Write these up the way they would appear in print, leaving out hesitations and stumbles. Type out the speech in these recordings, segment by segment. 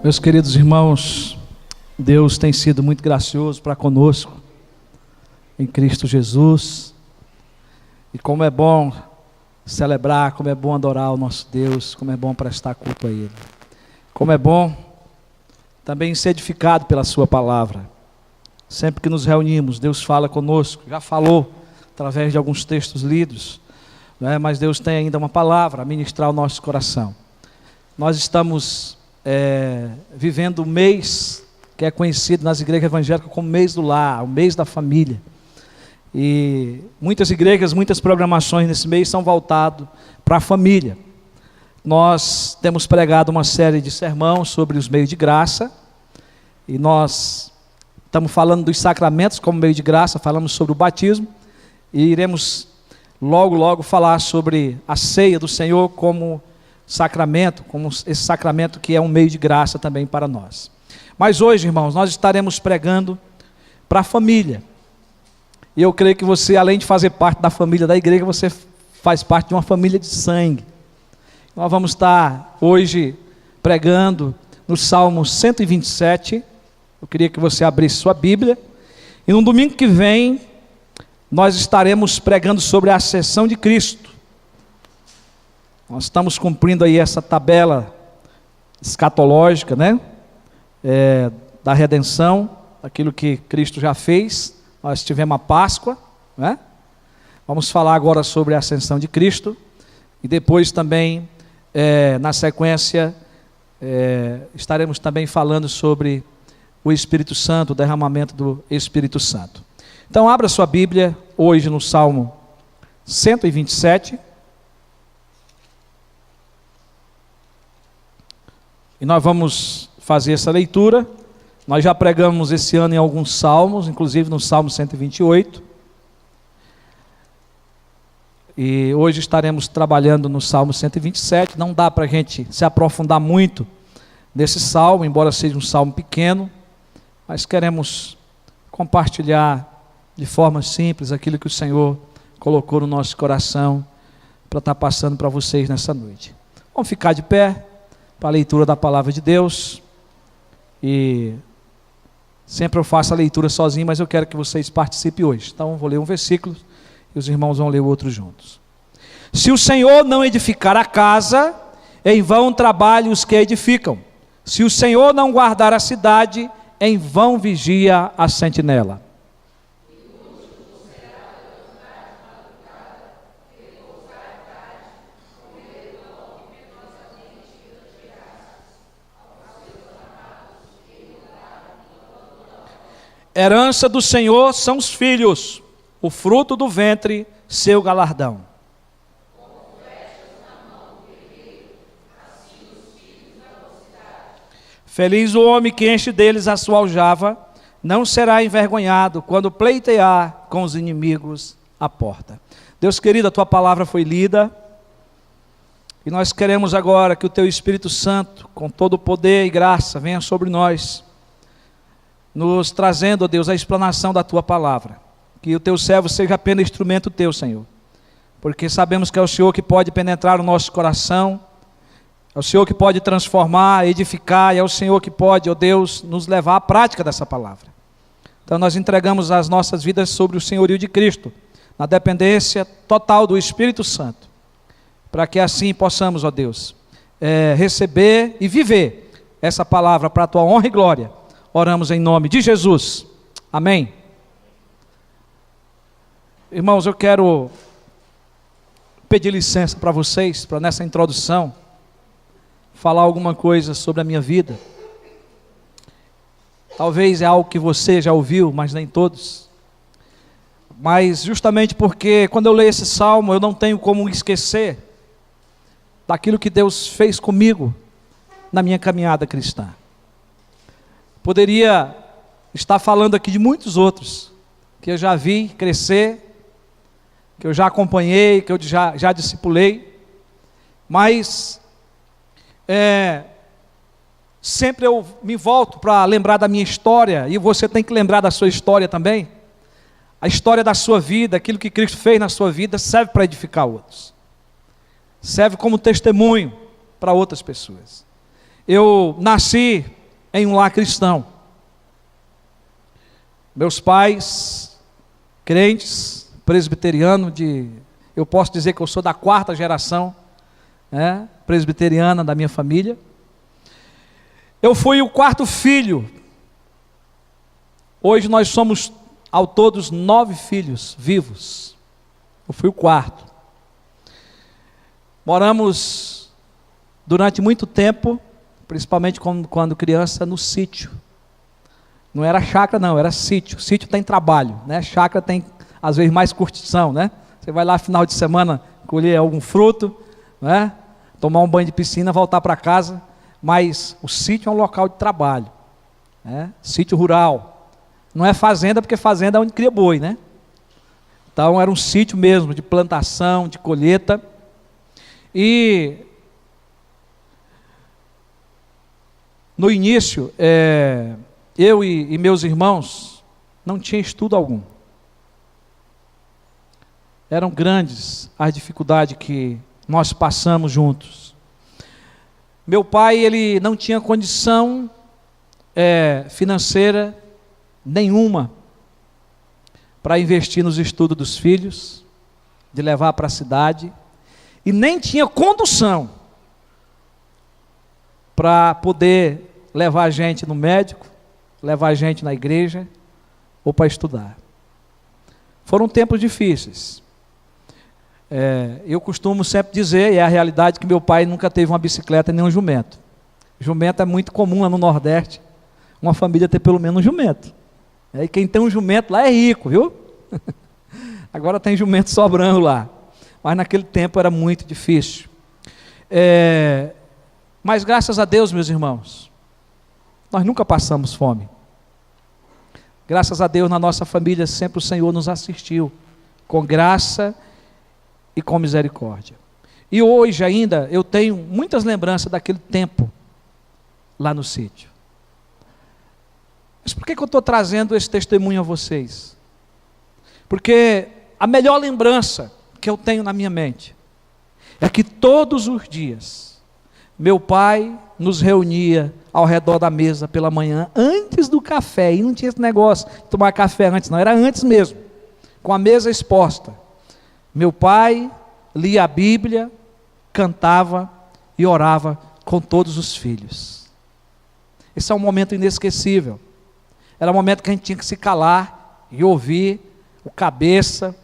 Meus queridos irmãos, Deus tem sido muito gracioso para conosco, em Cristo Jesus, e como é bom celebrar, como é bom adorar o nosso Deus, como é bom prestar culto a Ele, como é bom também ser edificado pela Sua palavra. Sempre que nos reunimos, Deus fala conosco, já falou através de alguns textos lidos, mas Deus tem ainda uma palavra a ministrar ao nosso coração. Nós estamos vivendo um mês que é conhecido nas igrejas evangélicas como mês do lar, o mês da família. E muitas igrejas, muitas programações nesse mês são voltadas para a família. Nós temos pregado uma série de sermões sobre os meios de graça, e nós estamos falando dos sacramentos como meio de graça, falamos sobre o batismo, e iremos logo falar sobre a ceia do Senhor como sacramento, como esse sacramento que é um meio de graça também para nós. Mas hoje, irmãos, nós estaremos pregando para a família. E eu creio que você, além de fazer parte da família da igreja, você faz parte de uma família de sangue. Nós vamos estar hoje pregando no Salmo 127. Eu queria que você abrisse sua Bíblia. E no domingo que vem, nós estaremos pregando sobre a ascensão de Cristo. Nós estamos cumprindo aí essa tabela escatológica, da redenção, daquilo que Cristo já fez. Nós tivemos a Páscoa, Vamos falar agora sobre a ascensão de Cristo. E depois também, na sequência, estaremos também falando sobre o Espírito Santo, o derramamento do Espírito Santo. Então abra sua Bíblia hoje no Salmo 127. E nós vamos fazer essa leitura. Nós já pregamos esse ano em alguns salmos, inclusive no Salmo 128. E hoje estaremos trabalhando no Salmo 127. Não dá para a gente se aprofundar muito nesse salmo, embora seja um salmo pequeno, mas queremos compartilhar de forma simples aquilo que o Senhor colocou no nosso coração para estar passando para vocês nessa noite. Vamos ficar de pé para a leitura da palavra de Deus. E sempre eu faço a leitura sozinho, mas eu quero que vocês participem hoje. Então eu vou ler um versículo e os irmãos vão ler o outro juntos. Se o Senhor não edificar a casa, em vão trabalham os que a edificam. Se o Senhor não guardar a cidade, em vão vigia a sentinela. Herança do Senhor são os filhos, o fruto do ventre, seu galardão. Feliz o homem que enche deles a sua aljava, não será envergonhado quando pleitear com os inimigos à porta. Deus querido, a tua palavra foi lida, e nós queremos agora que o teu Espírito Santo, com todo o poder e graça, venha sobre nós, nos trazendo, ó Deus, a explanação da tua palavra. Que o teu servo seja apenas instrumento teu, Senhor, porque sabemos que é o Senhor que pode penetrar o nosso coração, é o Senhor que pode transformar, edificar, e é o Senhor que pode, ó Deus, nos levar à prática dessa palavra. Então nós entregamos as nossas vidas sobre o senhorio de Cristo, na dependência total do Espírito Santo, para que assim possamos, ó Deus, receber e viver essa palavra para a tua honra e glória. Oramos em nome de Jesus, amém. Irmãos, eu quero pedir licença para vocês, para nessa introdução, falar alguma coisa sobre a minha vida. Talvez é algo que você já ouviu, mas nem todos. Mas justamente porque quando eu leio esse salmo, eu não tenho como esquecer daquilo que Deus fez comigo na minha caminhada cristã. Poderia estar falando aqui de muitos outros, que eu já vi crescer, que eu já acompanhei, que eu já discipulei, mas sempre eu me volto para lembrar da minha história, e você tem que lembrar da sua história também. A história da sua vida, aquilo que Cristo fez na sua vida, serve para edificar outros, serve como testemunho para outras pessoas. Eu nasci em um lar cristão. Meus pais, crentes, presbiteriano, eu posso dizer que eu sou da 4ª geração, presbiteriana da minha família. Eu fui o 4º filho. Hoje nós somos ao todos 9 filhos vivos. Eu fui o 4º. Moramos durante muito tempo, principalmente quando criança, no sítio. Não era chácara não, era sítio. Sítio tem trabalho, né? Chácara tem às vezes mais curtição, né? Você vai lá final de semana colher algum fruto, né? Tomar um banho de piscina, voltar para casa. Mas o sítio é um local de trabalho, né? Sítio rural. Não é fazenda, porque fazenda é onde cria boi, né? Então era um sítio mesmo, de plantação, de colheita. E no início, eu e meus irmãos não tinha estudo algum. Eram grandes as dificuldades que nós passamos juntos. Meu pai, ele não tinha condição financeira nenhuma para investir nos estudos dos filhos, de levar para a cidade, e nem tinha condução para poder levar a gente no médico, levar a gente na igreja ou para estudar. Foram tempos difíceis. Eu costumo sempre dizer, e é a realidade, que meu pai nunca teve uma bicicleta nem um jumento. Jumento é muito comum lá no Nordeste, uma família ter pelo menos um jumento. E quem tem um jumento lá é rico, viu? Agora tem jumento sobrando lá. Mas naquele tempo era muito difícil. Mas graças a Deus, meus irmãos, nós nunca passamos fome. Graças a Deus, na nossa família, sempre o Senhor nos assistiu, com graça e com misericórdia. E hoje ainda, eu tenho muitas lembranças daquele tempo, lá no sítio. Mas por que eu estou trazendo esse testemunho a vocês? Porque a melhor lembrança que eu tenho na minha mente é que todos os dias, meu pai nos reunia ao redor da mesa pela manhã, antes do café, e não tinha esse negócio de tomar café antes, não, era antes mesmo, com a mesa exposta. Meu pai lia a Bíblia, cantava e orava com todos os filhos. Esse é um momento inesquecível. Era um momento que a gente tinha que se calar e ouvir o cabeça,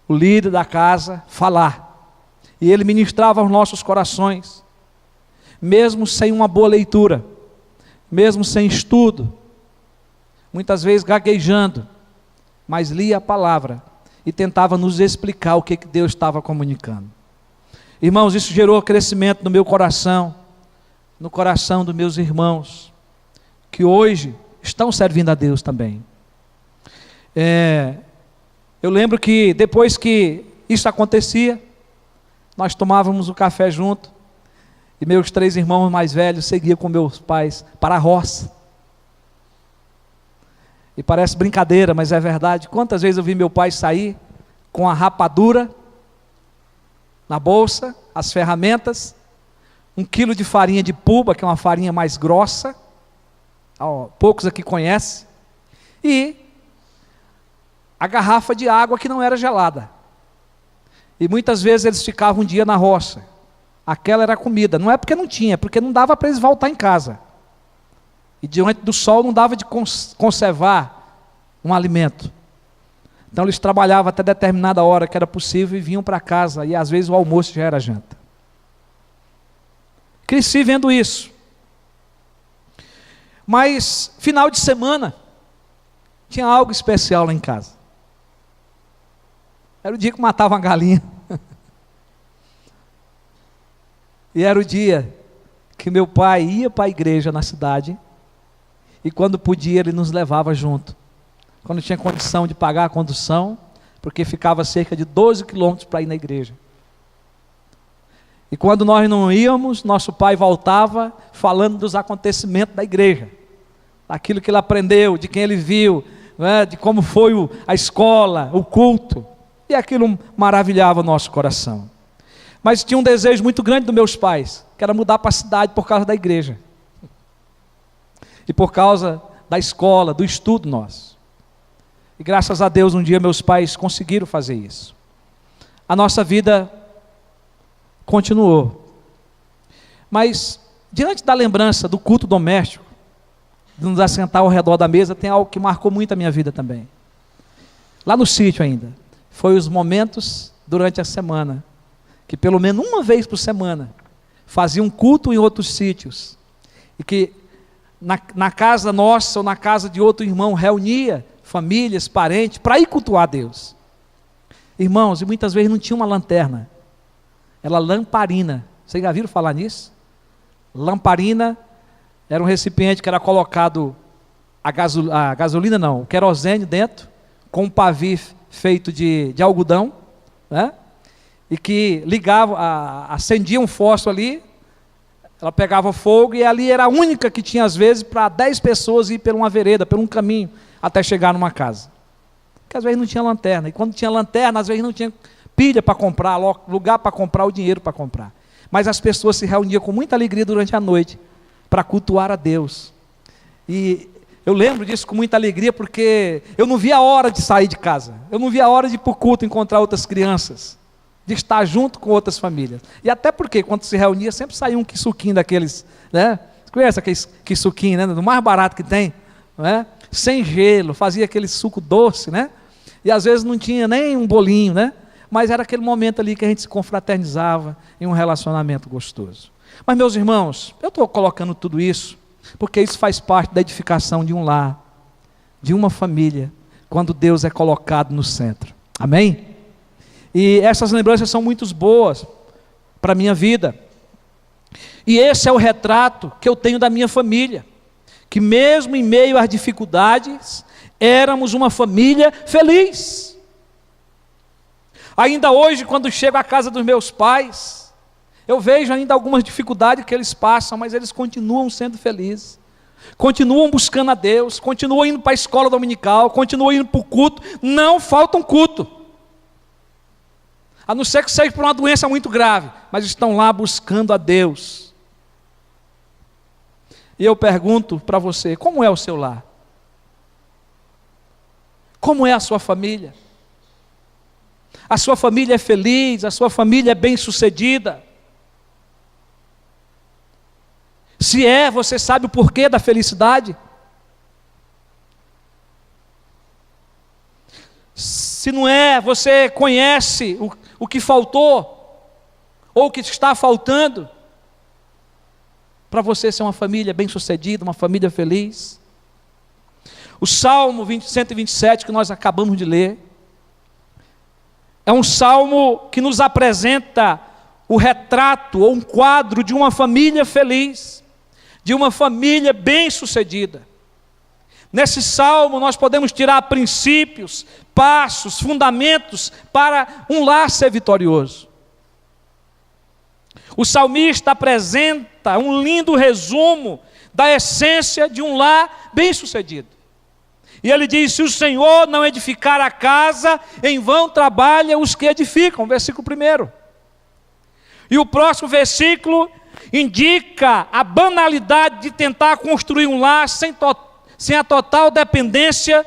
o líder da casa, falar. E ele ministrava aos nossos corações, mesmo sem uma boa leitura, mesmo sem estudo, muitas vezes gaguejando, mas lia a palavra e tentava nos explicar o que Deus estava comunicando. Irmãos, isso gerou crescimento no meu coração, no coração dos meus irmãos, que hoje estão servindo a Deus também. Eu lembro que depois que isso acontecia, nós tomávamos o café junto, e meus 3 irmãos mais velhos seguiam com meus pais para a roça. E parece brincadeira, mas é verdade. Quantas vezes eu vi meu pai sair com a rapadura na bolsa, as ferramentas, 1 quilo de farinha de puba, que é uma farinha mais grossa, poucos aqui conhecem, e a garrafa de água que não era gelada. E muitas vezes eles ficavam um dia na roça. Aquela era a comida. Não é porque não tinha, é porque não dava para eles voltar em casa. E diante do sol não dava de conservar um alimento. Então eles trabalhavam até determinada hora que era possível e vinham para casa. E às vezes o almoço já era janta. Cresci vendo isso. Mas final de semana tinha algo especial lá em casa. Era o dia que matava uma galinha. E era o dia que meu pai ia para a igreja na cidade, e quando podia ele nos levava junto. Quando tinha condição de pagar a condução, porque ficava cerca de 12 quilômetros para ir na igreja. E quando nós não íamos, nosso pai voltava falando dos acontecimentos da igreja, daquilo que ele aprendeu, de quem ele viu, né, de como foi a escola, o culto. E aquilo maravilhava o nosso coração. Mas tinha um desejo muito grande dos meus pais, que era mudar para a cidade por causa da igreja. e por causa da escola, do estudo nosso. E graças a Deus, um dia meus pais conseguiram fazer isso. A nossa vida continuou. Mas, diante da lembrança do culto doméstico, de nos assentar ao redor da mesa, tem algo que marcou muito a minha vida também. Lá no sítio ainda, foi os momentos durante a semana, que pelo menos uma vez por semana, fazia um culto em outros sítios, e que na casa nossa ou na casa de outro irmão, reunia famílias, parentes, para ir cultuar a Deus. Irmãos, e muitas vezes não tinha uma lanterna, era lamparina. Vocês já viram falar nisso? Lamparina era um recipiente que era colocado a gasolina não, o querosene dentro, com um pavio feito de algodão, né? E que ligava, acendia um fósforo ali, ela pegava fogo, e ali era a única que tinha às vezes para 10 pessoas ir por uma vereda, por um caminho, até chegar numa casa. Porque às vezes não tinha lanterna, e quando tinha lanterna, às vezes não tinha pilha para comprar, lugar para comprar, o dinheiro para comprar. Mas as pessoas se reuniam com muita alegria durante a noite, para cultuar a Deus. E eu lembro disso com muita alegria, porque eu não via a hora de sair de casa, eu não via a hora de ir para o culto, encontrar outras crianças, de estar junto com outras famílias. E até porque, quando se reunia, sempre saía um suquinho daqueles, né? Você conhece aquele suquinho, né? Do mais barato que tem, não é? Sem gelo, fazia aquele suco doce, né? E às vezes não tinha nem um bolinho, né? Mas era aquele momento ali que a gente se confraternizava em um relacionamento gostoso. Mas, meus irmãos, eu estou colocando tudo isso, porque isso faz parte da edificação de um lar, de uma família, quando Deus é colocado no centro. Amém? E essas lembranças são muito boas para a minha vida. E esse é o retrato que eu tenho da minha família, que mesmo em meio às dificuldades, éramos uma família feliz. Ainda hoje, quando chego à casa dos meus pais, eu vejo ainda algumas dificuldades que eles passam, mas eles continuam sendo felizes, continuam buscando a Deus, continuam indo para a escola dominical, continuam indo para o culto, não faltam culto, a não ser que seja por uma doença muito grave, mas estão lá buscando a Deus. E eu pergunto para você, como é o seu lar? Como é a sua família? A sua família é feliz? A sua família é bem-sucedida? Se é, você sabe o porquê da felicidade? Se não é, você conhece o que faltou, ou o que está faltando, para você ser uma família bem-sucedida, uma família feliz? O Salmo 127, que nós acabamos de ler, é um salmo que nos apresenta o retrato, ou um quadro de uma família feliz, de uma família bem-sucedida. Nesse salmo nós podemos tirar princípios, passos, fundamentos para um lar ser vitorioso. O salmista apresenta um lindo resumo da essência de um lar bem-sucedido. E ele diz: se o Senhor não edificar a casa, em vão trabalham os que edificam. Versículo 1. E o próximo versículo indica a banalidade de tentar construir um lar sem a total dependência,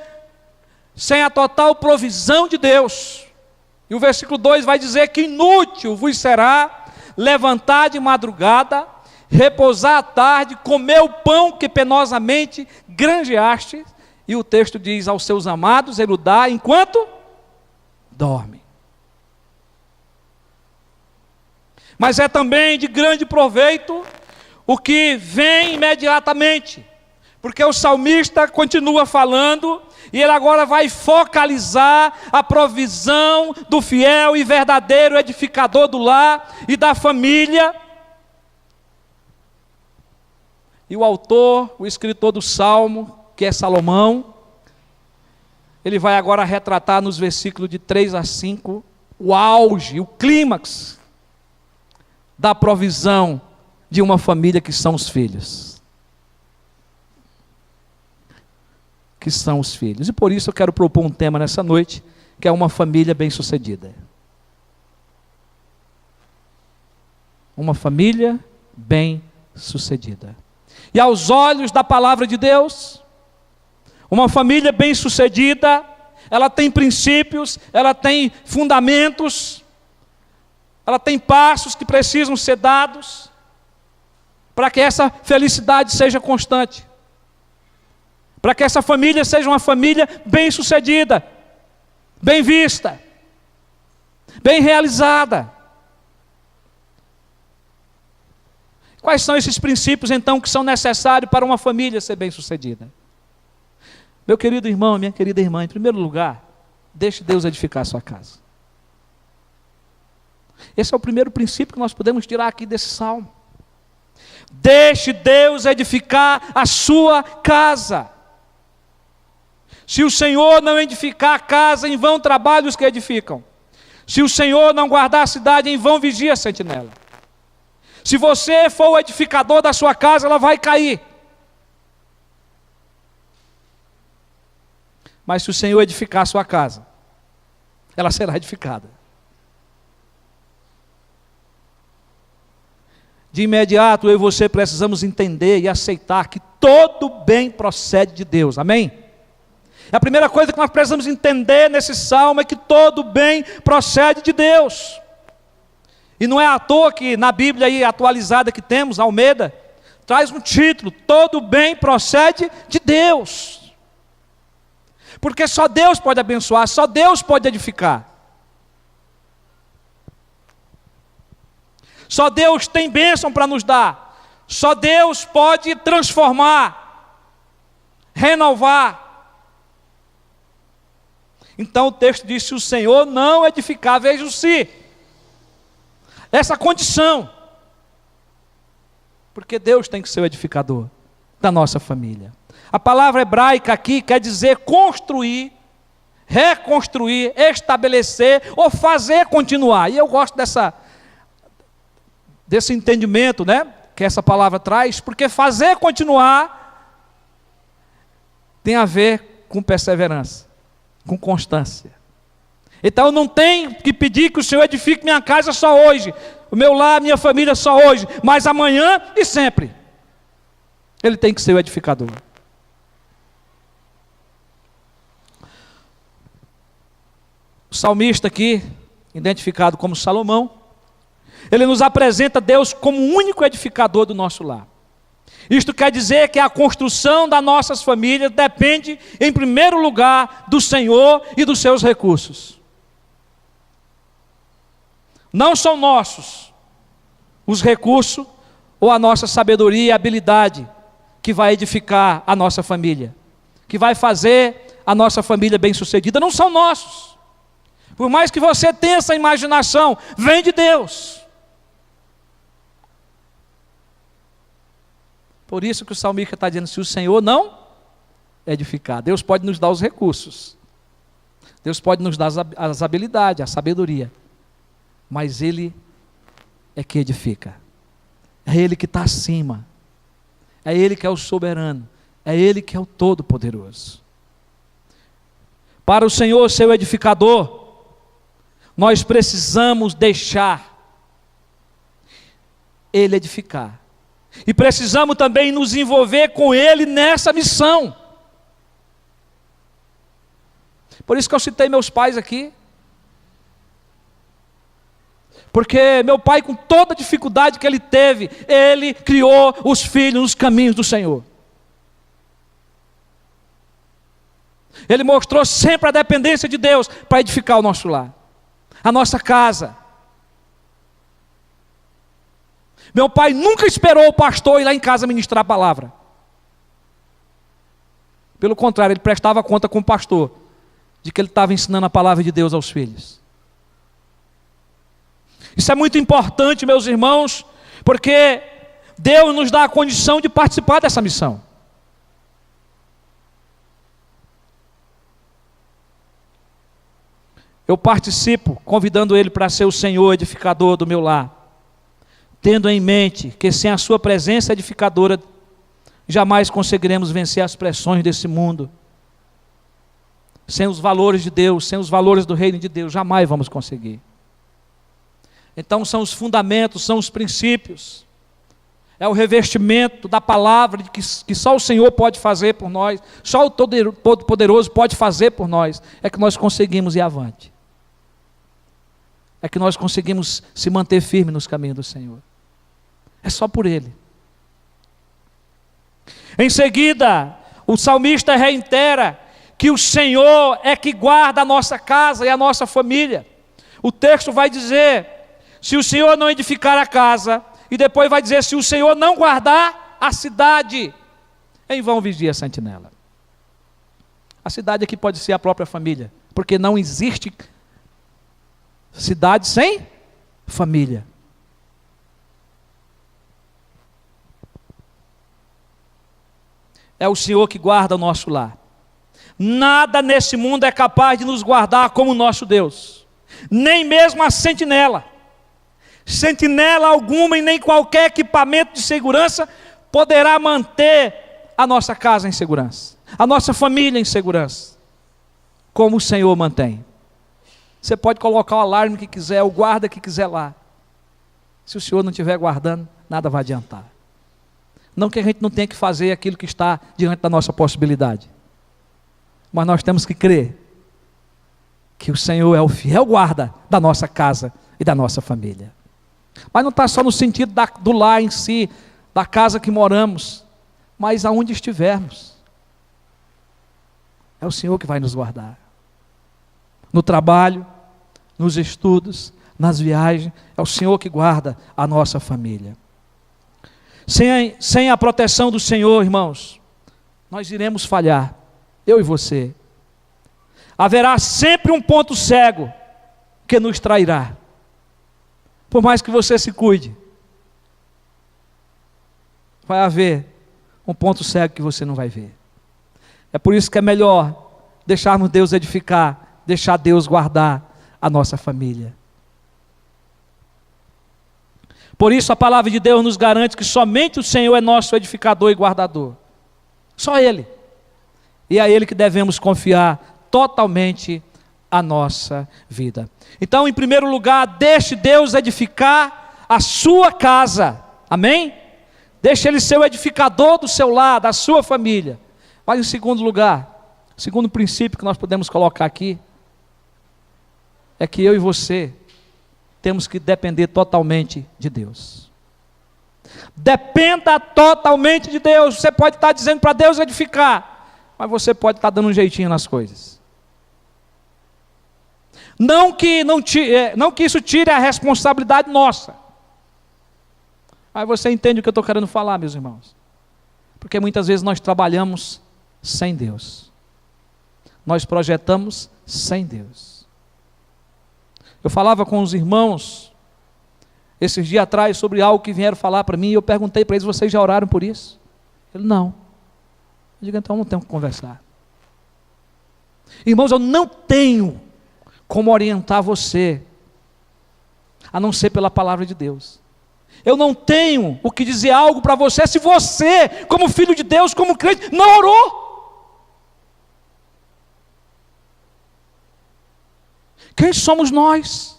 sem a total provisão de Deus. E o versículo 2 vai dizer que inútil vos será levantar de madrugada, repousar à tarde, comer o pão que penosamente granjeaste. E o texto diz: aos seus amados ele o dá enquanto dorme. Mas é também de grande proveito o que vem imediatamente, porque o salmista continua falando, e ele agora vai focalizar a provisão do fiel e verdadeiro edificador do lar e da família. E o autor, o escritor do Salmo, que é Salomão, ele vai agora retratar nos versículos de 3 a 5, o auge, o clímax da provisão de uma família, que são os filhos. Que são os filhos. E por isso eu quero propor um tema nessa noite, que é uma família bem-sucedida. Uma família bem-sucedida. e aos olhos da palavra de Deus. Uma família bem-sucedida, ela tem princípios, ela tem fundamentos, ela tem passos que precisam ser dados para que essa felicidade seja constante, para que essa família seja uma família bem-sucedida, bem vista, bem realizada. Quais são esses princípios, então, que são necessários para uma família ser bem-sucedida? Meu querido irmão, minha querida irmã, em primeiro lugar, deixe Deus edificar a sua casa. Esse é o primeiro princípio que nós podemos tirar aqui desse salmo. Deixe Deus edificar a sua casa. Se o Senhor não edificar a casa, em vão trabalham os que edificam. Se o Senhor não guardar a cidade, em vão vigia a sentinela. Se você for o edificador da sua casa, ela vai cair. Mas se o Senhor edificar a sua casa, ela será edificada. De imediato, eu e você precisamos entender e aceitar que todo bem procede de Deus. Amém? A primeira coisa que nós precisamos entender nesse salmo é que todo bem procede de Deus. E não é à toa que na Bíblia aí atualizada que temos, Almeida, traz um título: todo bem procede de Deus. Porque só Deus pode abençoar, só Deus pode edificar. Só Deus tem bênção para nos dar. Só Deus pode transformar, renovar. Então o texto diz: se o Senhor não edificar, veja o se. Essa condição. Porque Deus tem que ser o edificador da nossa família. A palavra hebraica aqui quer dizer construir, reconstruir, estabelecer ou fazer continuar. E eu gosto desse entendimento, né, que essa palavra traz, porque fazer continuar tem a ver com perseverança, com constância. Então eu não tenho que pedir que o Senhor edifique minha casa só hoje, o meu lar, minha família só hoje, mas amanhã e sempre. Ele tem que ser o edificador. O salmista aqui, identificado como Salomão, ele nos apresenta Deus como o único edificador do nosso lar. Isto quer dizer que a construção das nossas famílias depende, em primeiro lugar, do Senhor e dos seus recursos. Não são nossos os recursos ou a nossa sabedoria e habilidade que vai edificar a nossa família, que vai fazer a nossa família bem-sucedida. Não são nossos. Por mais que você tenha essa imaginação, vem de Deus. Por isso que o salmista está dizendo: se o Senhor não edificar, Deus pode nos dar os recursos, Deus pode nos dar as habilidades, a sabedoria, mas Ele é que edifica. É Ele que está acima, é Ele que é o soberano, é Ele que é o todo-poderoso. Para o Senhor ser o edificador, nós precisamos deixar Ele edificar. E precisamos também nos envolver com Ele nessa missão. Por isso que eu citei meus pais aqui. Porque meu pai, com toda a dificuldade que ele teve, ele criou os filhos nos caminhos do Senhor. Ele mostrou sempre a dependência de Deus para edificar o nosso lar, a nossa casa. Meu pai nunca esperou o pastor ir lá em casa ministrar a palavra. Pelo contrário, ele prestava conta com o pastor de que ele estava ensinando a palavra de Deus aos filhos. Isso é muito importante, meus irmãos, porque Deus nos dá a condição de participar dessa missão. Eu participo, convidando Ele para ser o Senhor edificador do meu lar, tendo em mente que sem a sua presença edificadora, jamais conseguiremos vencer as pressões desse mundo. Sem os valores de Deus, sem os valores do reino de Deus, jamais vamos conseguir. Então são os fundamentos, são os princípios. é o revestimento da palavra que só o Senhor pode fazer por nós, só o Todo-Poderoso pode fazer por nós, é que nós conseguimos ir avante. É que nós conseguimos se manter firme nos caminhos do Senhor. É só por Ele. Em seguida, o salmista reitera que o Senhor é que guarda a nossa casa e a nossa família. O texto vai dizer, se o Senhor não edificar a casa, e depois vai dizer, se o Senhor não guardar a cidade, em vão vigia a sentinela. A cidade aqui pode ser a própria família, porque não existe cidade sem família. É o Senhor que guarda o nosso lar. Nada nesse mundo é capaz de nos guardar como o nosso Deus, nem mesmo a sentinela. Sentinela alguma e nem qualquer equipamento de segurança poderá manter a nossa casa em segurança, a nossa família em segurança, como o Senhor mantém. Você pode colocar o alarme que quiser, o guarda que quiser lá. Se o Senhor não estiver guardando, nada vai adiantar. Não que a gente não tenha que fazer aquilo que está diante da nossa possibilidade, mas nós temos que crer que o Senhor é o fiel guarda da nossa casa e da nossa família. Mas não está só no sentido do lar em si, da casa que moramos, mas aonde estivermos. É o Senhor que vai nos guardar. No trabalho, nos estudos, nas viagens, é o Senhor que guarda a nossa família. Sem a proteção do Senhor, irmãos, nós iremos falhar, eu e você. Haverá sempre um ponto cego que nos trairá. Por mais que você se cuide, vai haver um ponto cego que você não vai ver. É por isso que é melhor deixarmos Deus edificar, deixar Deus guardar a nossa família. Por isso a palavra de Deus nos garante que somente o Senhor é nosso edificador e guardador. Só Ele. E é a Ele que devemos confiar totalmente a nossa vida. Então, em primeiro lugar, deixe Deus edificar a sua casa. Amém? Deixe Ele ser o edificador do seu lar, da sua família. Mas em segundo lugar, segundo princípio que nós podemos colocar aqui, é que eu e você temos que depender totalmente de Deus. Dependa totalmente de Deus. Você pode estar dizendo para Deus edificar, mas você pode estar dando um jeitinho nas coisas. Não que isso tire a responsabilidade nossa. Mas você entende o que eu estou querendo falar, meus irmãos? Porque muitas vezes nós trabalhamos sem Deus. Nós projetamos sem Deus. Eu falava com os irmãos esses dias atrás sobre algo que vieram falar para mim, e eu perguntei para eles, vocês já oraram por isso? Ele, não. Eu digo, então não temos que conversar. Irmãos, eu não tenho como orientar você, a não ser pela palavra de Deus. Eu não tenho o que dizer algo para você, se você, como filho de Deus, como crente, não orou. Quem somos nós?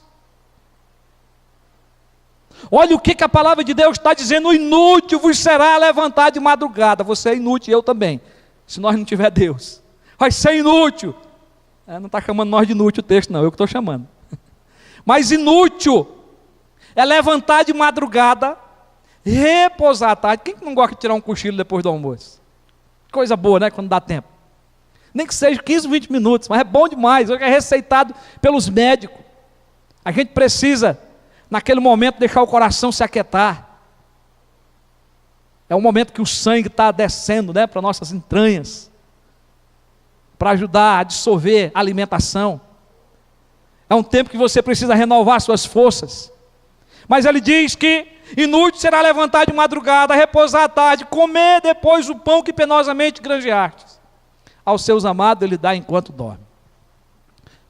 Olha o que a palavra de Deus está dizendo, inútil vos será levantar de madrugada. Você é inútil, eu também, se nós não tiver Deus. Vai ser inútil. Não está chamando nós de inútil o texto, não, eu que estou chamando. Mas inútil é levantar de madrugada, repousar à tarde. Quem não gosta de tirar um cochilo depois do almoço? Coisa boa, né? Quando dá tempo. Nem que seja 15, 20 minutos, mas é bom demais. É receitado pelos médicos. A gente precisa, naquele momento, deixar o coração se aquietar. É um momento que o sangue está descendo, né, para nossas entranhas, para ajudar a dissolver a alimentação. É um tempo que você precisa renovar suas forças. Mas ele diz que inútil será levantar de madrugada, repousar à tarde, comer depois o pão que penosamente granjeastes. Aos seus amados ele dá enquanto dorme.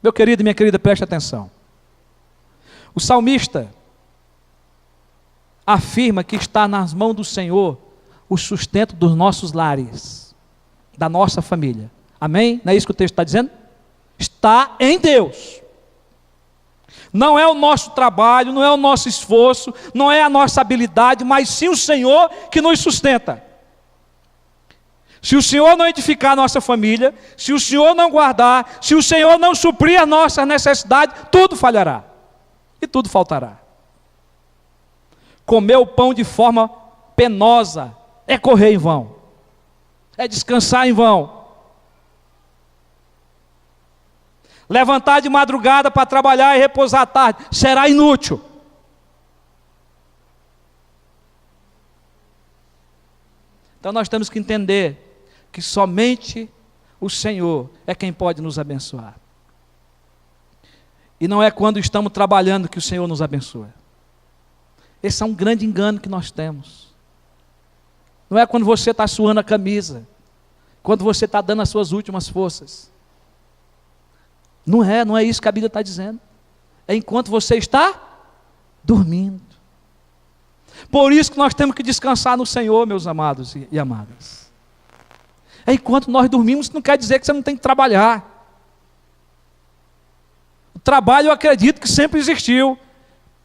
Meu querido e minha querida, preste atenção. O salmista afirma que está nas mãos do Senhor o sustento dos nossos lares, da nossa família. Amém? Não é isso que o texto está dizendo? Está em Deus. Não é o nosso trabalho, não é o nosso esforço, não é a nossa habilidade, mas sim o Senhor que nos sustenta. Se o Senhor não edificar a nossa família, se o Senhor não guardar, se o Senhor não suprir a nossa necessidade, tudo falhará e tudo faltará. Comer o pão de forma penosa é correr em vão, é descansar em vão. Levantar de madrugada para trabalhar e repousar à tarde será inútil. Então nós temos que entender que somente o Senhor é quem pode nos abençoar. E não é quando estamos trabalhando que o Senhor nos abençoa. Esse é um grande engano que nós temos. Não é quando você está suando a camisa, quando você está dando as suas últimas forças. Não é isso que a Bíblia está dizendo. É enquanto você está dormindo. Por isso que nós temos que descansar no Senhor, meus amados e amadas. É enquanto nós dormimos, não quer dizer que você não tem que trabalhar. O trabalho eu acredito que sempre existiu.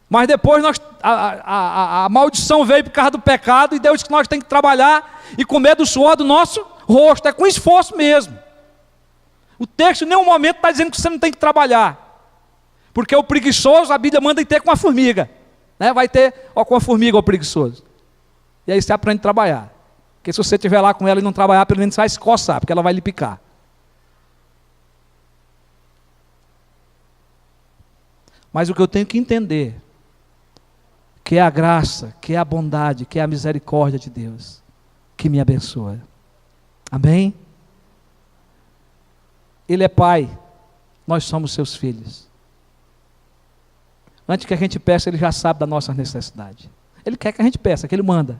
Mas depois a maldição veio por causa do pecado e Deus disse que nós temos que trabalhar e comer do suor do nosso rosto. É com esforço mesmo. O texto em nenhum momento está dizendo que você não tem que trabalhar. Porque o preguiçoso, a Bíblia manda ir ter com a formiga. Né? Vai ter com a formiga o preguiçoso. E aí você aprende a trabalhar. Porque se você estiver lá com ela e não trabalhar, pelo menos você vai se coçar, porque ela vai lhe picar. Mas o que eu tenho que entender, que é a graça, que é a bondade, que é a misericórdia de Deus, que me abençoa. Amém? Ele é Pai, nós somos seus filhos. Antes que a gente peça, Ele já sabe da nossa necessidade. Ele quer que a gente peça, que Ele manda,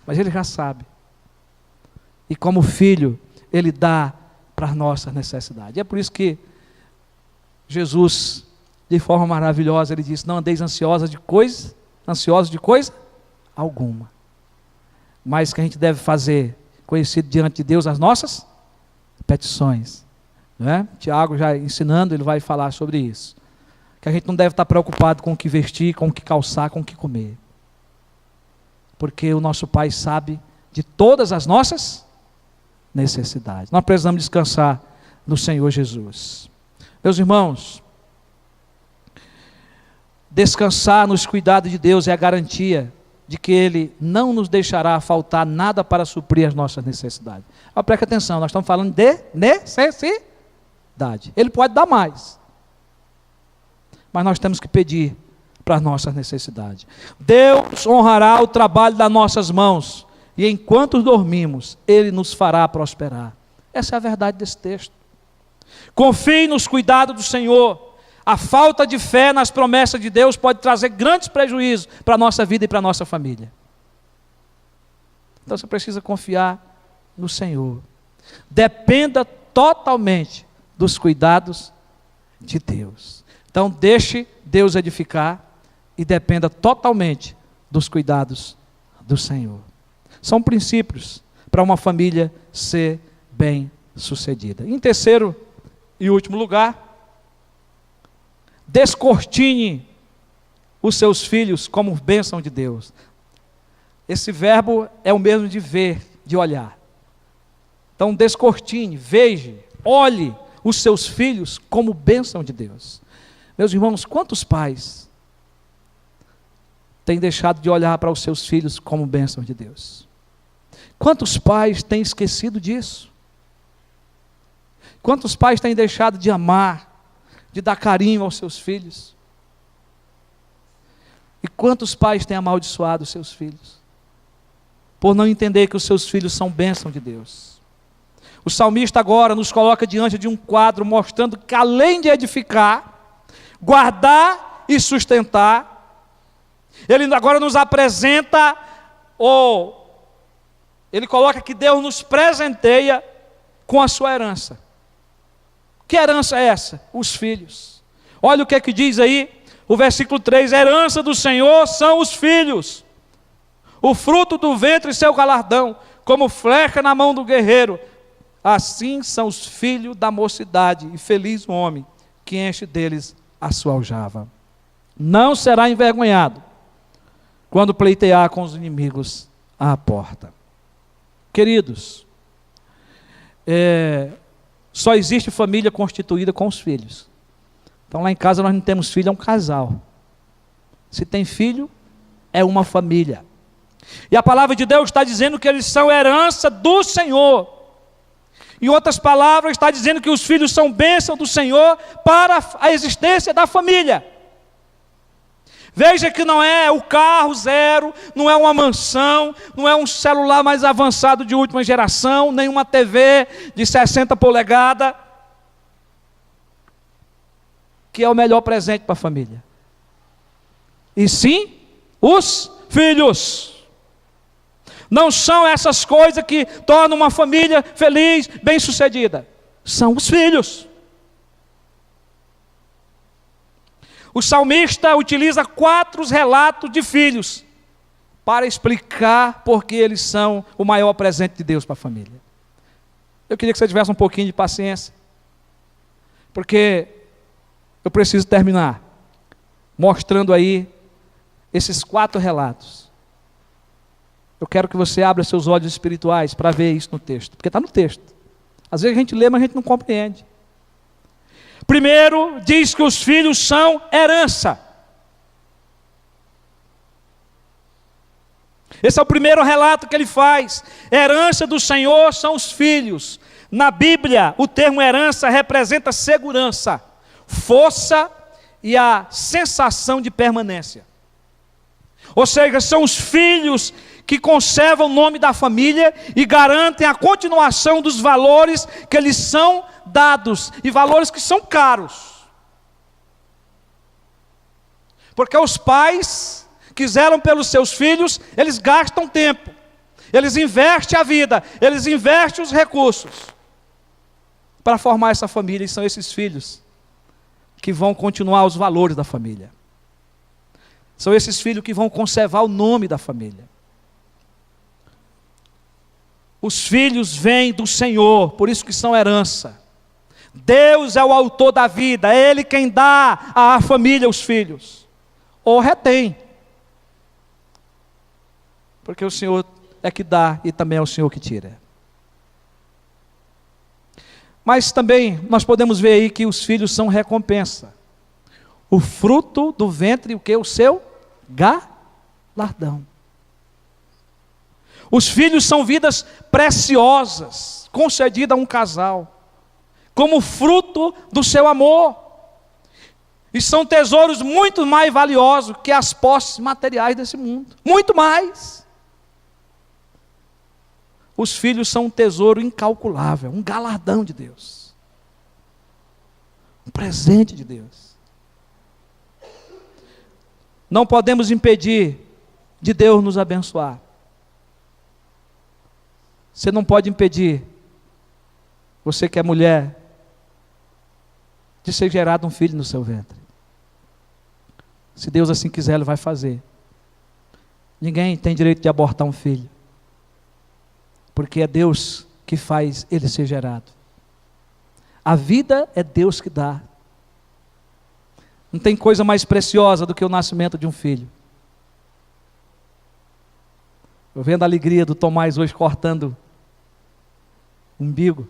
mas Ele já sabe. E como filho, Ele dá para as nossas necessidades. E é por isso que Jesus, de forma maravilhosa, Ele disse: não andeis ansiosos de coisa alguma. Mas que a gente deve fazer conhecido diante de Deus as nossas petições. Não é? Tiago já ensinando, ele vai falar sobre isso. Que a gente não deve estar preocupado com o que vestir, com o que calçar, com o que comer. Porque o nosso Pai sabe de todas as nossas necessidades. Nós precisamos descansar no Senhor Jesus. Meus irmãos, descansar nos cuidados de Deus é a garantia de que Ele não nos deixará faltar nada para suprir as nossas necessidades. Preste atenção, nós estamos falando de necessidade. Ele pode dar mais, mas nós temos que pedir para as nossas necessidades. Deus honrará o trabalho das nossas mãos, e enquanto dormimos, Ele nos fará prosperar. Essa é a verdade desse texto. Confie nos cuidados do Senhor. A falta de fé nas promessas de Deus pode trazer grandes prejuízos para a nossa vida e para a nossa família. Então você precisa confiar no Senhor. Dependa totalmente dos cuidados de Deus. Então deixe Deus edificar e dependa totalmente dos cuidados do Senhor. São princípios para uma família ser bem-sucedida. Em terceiro e último lugar, descortine os seus filhos como bênção de Deus. Esse verbo é o mesmo de ver, de olhar. Então descortine, veja, olhe os seus filhos como bênção de Deus. Meus irmãos, quantos pais têm deixado de olhar para os seus filhos como bênção de Deus? Quantos pais têm esquecido disso? Quantos pais têm deixado de amar, de dar carinho aos seus filhos? E quantos pais têm amaldiçoado os seus filhos? Por não entender que os seus filhos são bênção de Deus. O salmista agora nos coloca diante de um quadro mostrando que além de edificar, guardar e sustentar, ele agora nos apresenta, ele coloca que Deus nos presenteia com a sua herança. Que herança é essa? Os filhos. Olha o que é que diz aí, o versículo 3, a herança do Senhor são os filhos, o fruto do ventre e seu galardão, como flecha na mão do guerreiro, assim são os filhos da mocidade, e feliz o homem que enche deles a sua aljava. não será envergonhado quando pleitear com os inimigos à porta. Queridos, só existe família constituída com os filhos. Então lá em casa nós não temos filho, é um casal. Se tem filho, é uma família. E a palavra de Deus está dizendo que eles são herança do Senhor. Em outras palavras, está dizendo que os filhos são bênção do Senhor para a existência da família. Veja que não é o carro zero, não é uma mansão, não é um celular mais avançado de última geração, nem uma TV de 60 polegadas, que é o melhor presente para a família. E sim, os filhos. Não são essas coisas que tornam uma família feliz, bem-sucedida. São os filhos. O salmista utiliza 4 relatos de filhos para explicar por que eles são o maior presente de Deus para a família. Eu queria que você tivesse um pouquinho de paciência, porque eu preciso terminar mostrando aí esses 4 relatos. Eu quero que você abra seus olhos espirituais para ver isso no texto, porque está no texto. Às vezes a gente lê, mas a gente não compreende. Primeiro, diz que os filhos são herança. Esse é o primeiro relato que ele faz. Herança do Senhor são os filhos. Na Bíblia, o termo herança representa segurança, força e a sensação de permanência. Ou seja, são os filhos que conservam o nome da família e garantem a continuação dos valores que eles são dados, e valores que são caros. Porque os pais que zelam pelos seus filhos, eles gastam tempo, eles investem a vida, eles investem os recursos para formar essa família, e são esses filhos que vão continuar os valores da família. São esses filhos que vão conservar o nome da família. Os filhos vêm do Senhor, por isso que são herança. Deus é o autor da vida, é Ele quem dá à família os filhos, ou retém, porque o Senhor é que dá e também é o Senhor que tira. Mas também nós podemos ver aí que os filhos são recompensa, o fruto do ventre, o que? O seu galardão. Os filhos são vidas preciosas, concedidas a um casal, como fruto do seu amor, e são tesouros muito mais valiosos que as posses materiais desse mundo, muito mais. Os filhos são um tesouro incalculável, um galardão de Deus, um presente de Deus. Não podemos impedir de Deus nos abençoar. Você não pode impedir, você que é mulher, de ser gerado um filho no seu ventre. Se Deus assim quiser, Ele vai fazer. Ninguém tem direito de abortar um filho, porque é Deus que faz ele ser gerado. A vida é Deus que dá. Não tem coisa mais preciosa do que o nascimento de um filho. Eu vendo a alegria do Tomás hoje cortando o umbigo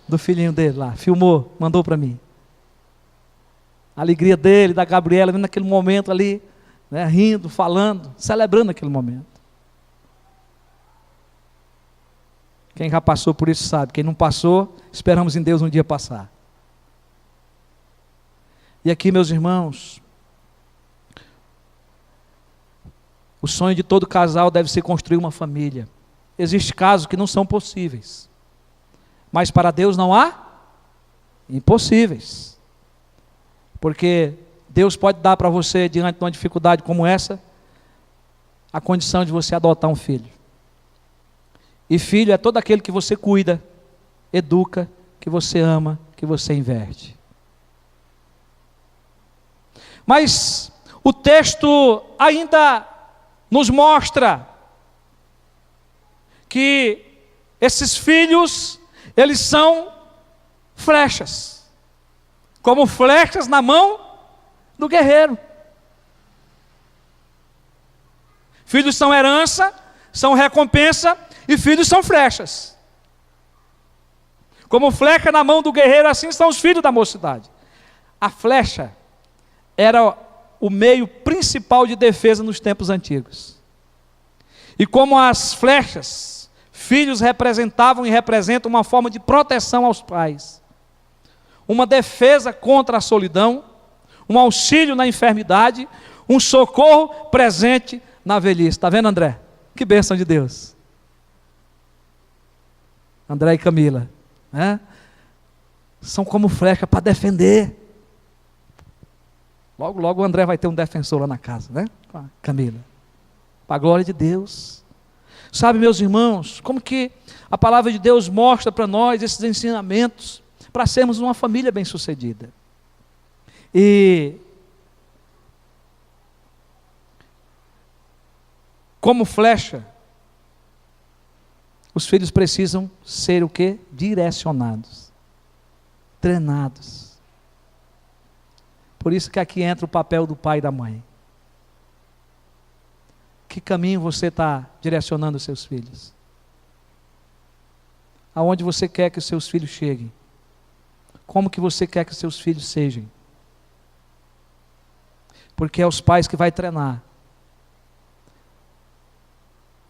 do filhinho dele lá, filmou, mandou para mim. A alegria dele, da Gabriela, vendo naquele momento ali, né, rindo, falando, celebrando aquele momento. Quem já passou por isso sabe, quem não passou, esperamos em Deus um dia passar. E aqui, meus irmãos, o sonho de todo casal deve ser construir uma família. Existem casos que não são possíveis, mas para Deus não há impossíveis. Porque Deus pode dar para você, diante de uma dificuldade como essa, a condição de você adotar um filho. E filho é todo aquele que você cuida, educa, que você ama, que você investe. Mas o texto ainda nos mostra que esses filhos, eles são flechas, como flechas na mão do guerreiro. Filhos são herança, são recompensa, e filhos são flechas. Como flecha na mão do guerreiro, assim são os filhos da mocidade. A flecha era o meio principal de defesa nos tempos antigos. E como as flechas, filhos representavam e representam uma forma de proteção aos pais, uma defesa contra a solidão, um auxílio na enfermidade, um socorro presente na velhice. Está vendo, André? Que bênção de Deus. André e Camila, né? São como flecha para defender. Logo, logo o André vai ter um defensor lá na casa, né? Com a Camila. Para a glória de Deus. Sabe, meus irmãos, como que a palavra de Deus mostra para nós esses ensinamentos para sermos uma família bem-sucedida. E como flecha, os filhos precisam ser o quê? Direcionados, treinados. Por isso que aqui entra o papel do pai e da mãe. Que caminho você está direcionando os seus filhos? Aonde você quer que os seus filhos cheguem? Como que você quer que os seus filhos sejam? Porque é os pais que vai treinar.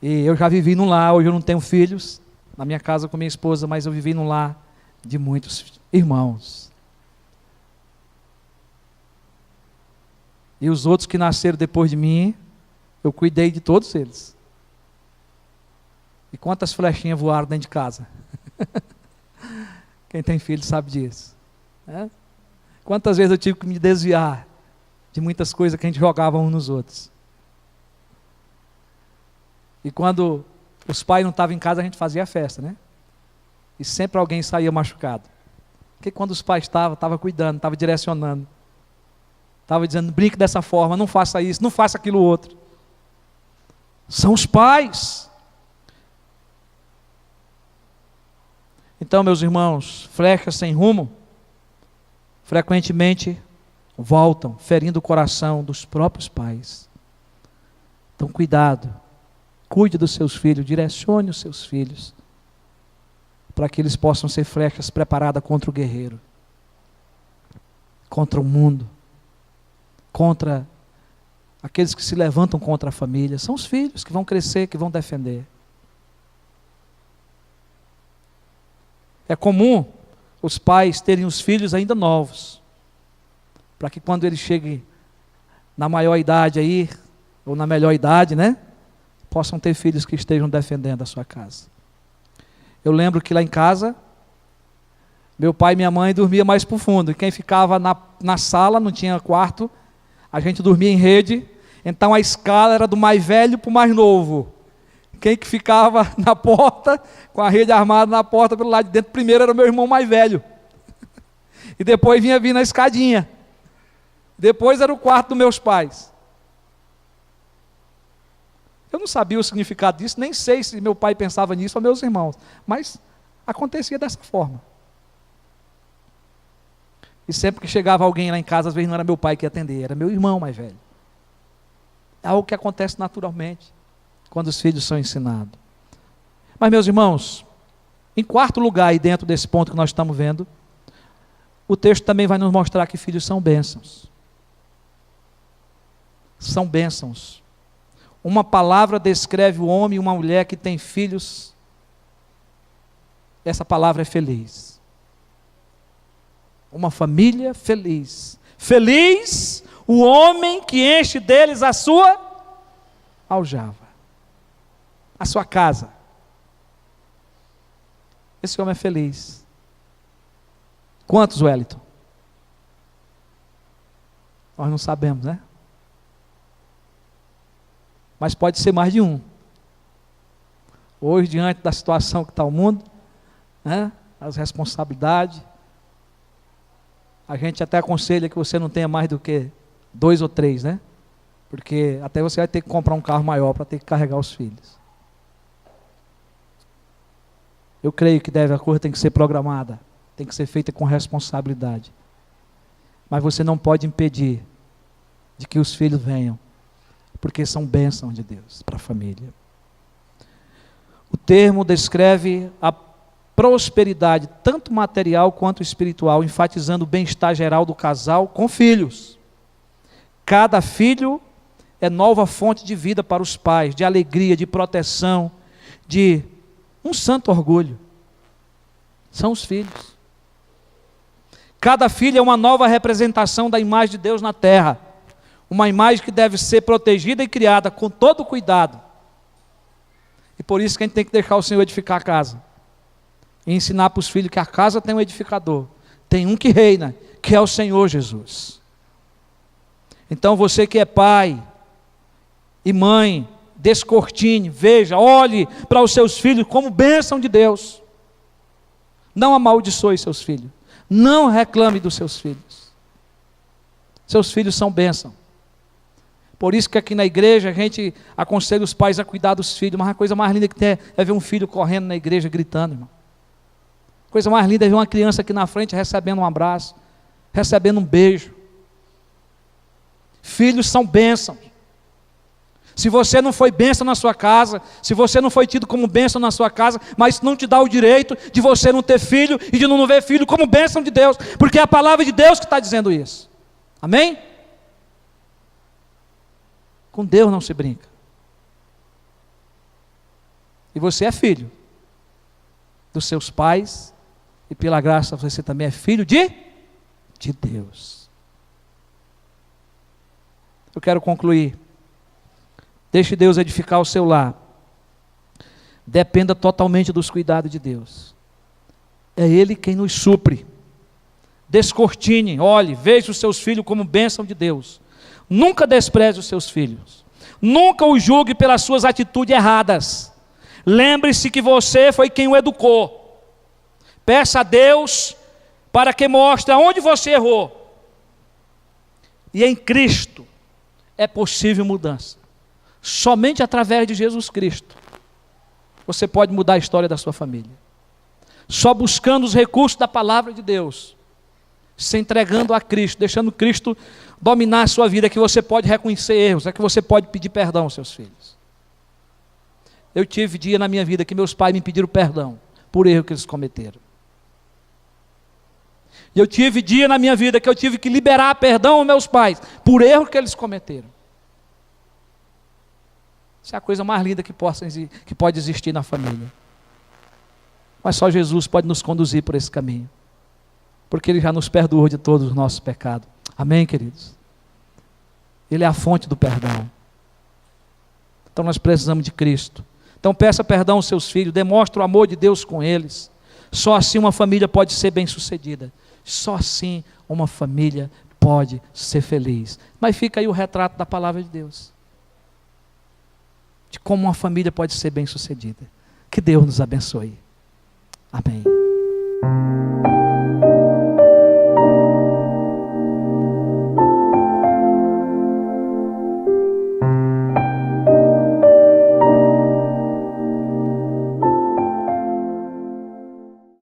E eu já vivi num lar, hoje eu não tenho filhos, na minha casa com minha esposa, mas eu vivi num lar de muitos irmãos. E os outros que nasceram depois de mim, eu cuidei de todos eles. E quantas flechinhas voaram dentro de casa? Quem tem filho sabe disso. É? Quantas vezes eu tive que me desviar de muitas coisas que a gente jogava uns nos outros. E quando os pais não estavam em casa, a gente fazia festa, né? E sempre alguém saía machucado. Porque quando os pais estavam cuidando, estavam direcionando. Estava dizendo, brinque dessa forma, não faça isso, não faça aquilo outro. São os pais. Então, meus irmãos, flechas sem rumo, frequentemente voltam, ferindo o coração dos próprios pais. Então, cuidado. Cuide dos seus filhos, direcione os seus filhos, para que eles possam ser flechas preparadas contra o guerreiro, contra o mundo, contra aqueles que se levantam contra a família. São os filhos que vão crescer, que vão defender. É comum os pais terem os filhos ainda novos, para que quando eles cheguem na maior idade aí, ou na melhor idade, né? Possam ter filhos que estejam defendendo a sua casa. Eu lembro que lá em casa, meu pai e minha mãe dormiam mais para o fundo, e quem ficava na sala, não tinha quarto, a gente dormia em rede, então a escala era do mais velho para o mais novo. Quem que ficava na porta, com a rede armada na porta pelo lado de dentro, primeiro era o meu irmão mais velho, e depois vinha vir na escadinha, depois era o quarto dos meus pais. Eu não sabia o significado disso, nem sei se meu pai pensava nisso ou meus irmãos, mas acontecia dessa forma. E sempre que chegava alguém lá em casa, às vezes não era meu pai que ia atender, era meu irmão mais velho. É algo que acontece naturalmente, quando os filhos são ensinados. Mas, meus irmãos, em quarto lugar, e dentro desse ponto que nós estamos vendo, o texto também vai nos mostrar que filhos são bênçãos. São bênçãos. Uma palavra descreve o homem e uma mulher que tem filhos. Essa palavra é feliz. Uma família feliz. Feliz o homem que enche deles a sua aljava, a sua casa. Esse homem é feliz. Quantos, Wellington? Nós não sabemos, né? Mas pode ser mais de um. Hoje, diante da situação que está o mundo, né, as responsabilidades, a gente até aconselha que você não tenha mais do que 2 ou 3, né? Porque até você vai ter que comprar um carro maior para ter que carregar os filhos. Eu creio que a coisa tem que ser programada, tem que ser feita com responsabilidade. Mas você não pode impedir de que os filhos venham, porque são bênçãos de Deus para a família. O termo descreve a prosperidade, tanto material quanto espiritual, enfatizando o bem-estar geral do casal com filhos. Cada filho é nova fonte de vida para os pais, de alegria, de proteção, de um santo orgulho. São os filhos. Cada filho é uma nova representação da imagem de Deus na terra. Uma imagem que deve ser protegida e criada com todo cuidado. E por isso que a gente tem que deixar o Senhor edificar a casa. E ensinar para os filhos que a casa tem um edificador. Tem um que reina, que é o Senhor Jesus. Então você que é pai e mãe, descortine, veja, olhe para os seus filhos como bênção de Deus. Não amaldiçoe seus filhos. Não reclame dos seus filhos. Seus filhos são bênção. Por isso que aqui na igreja a gente aconselha os pais a cuidar dos filhos. Mas a coisa mais linda que tem é ver um filho correndo na igreja gritando, irmão. A coisa mais linda é ver uma criança aqui na frente recebendo um abraço, recebendo um beijo. Filhos são bênçãos. Se você não foi bênção na sua casa, se você não foi tido como bênção na sua casa, mas isso não te dá o direito de você não ter filho e de não ver filho como bênção de Deus, porque é a palavra de Deus que está dizendo isso. Amém? Com Deus não se brinca. E você é filho dos seus pais, e pela graça você também é filho de Deus. Eu quero concluir. Deixe Deus edificar o seu lar. Dependa totalmente dos cuidados de Deus. É Ele quem nos supre. Descortine, olhe, veja os seus filhos como bênção de Deus. Nunca despreze os seus filhos. Nunca os julgue pelas suas atitudes erradas. Lembre-se que você foi quem o educou. Peça a Deus para que mostre aonde você errou. E em Cristo é possível mudança. Somente através de Jesus Cristo você pode mudar a história da sua família. Só buscando os recursos da palavra de Deus, se entregando a Cristo, deixando Cristo dominar a sua vida, é que você pode reconhecer erros, é que você pode pedir perdão aos seus filhos. Eu tive dia na minha vida que meus pais me pediram perdão por erro que eles cometeram. E eu tive dia na minha vida que eu tive que liberar perdão aos meus pais por erro que eles cometeram. Isso é a coisa mais linda que pode existir na família. Mas só Jesus pode nos conduzir por esse caminho, porque Ele já nos perdoou de todos os nossos pecados. Amém, queridos? Ele é a fonte do perdão. Então nós precisamos de Cristo. Então peça perdão aos seus filhos, demonstre o amor de Deus com eles. Só assim uma família pode ser bem-sucedida. Só assim uma família pode ser feliz. Mas fica aí o retrato da palavra de Deus, de como uma família pode ser bem-sucedida. Que Deus nos abençoe. Amém.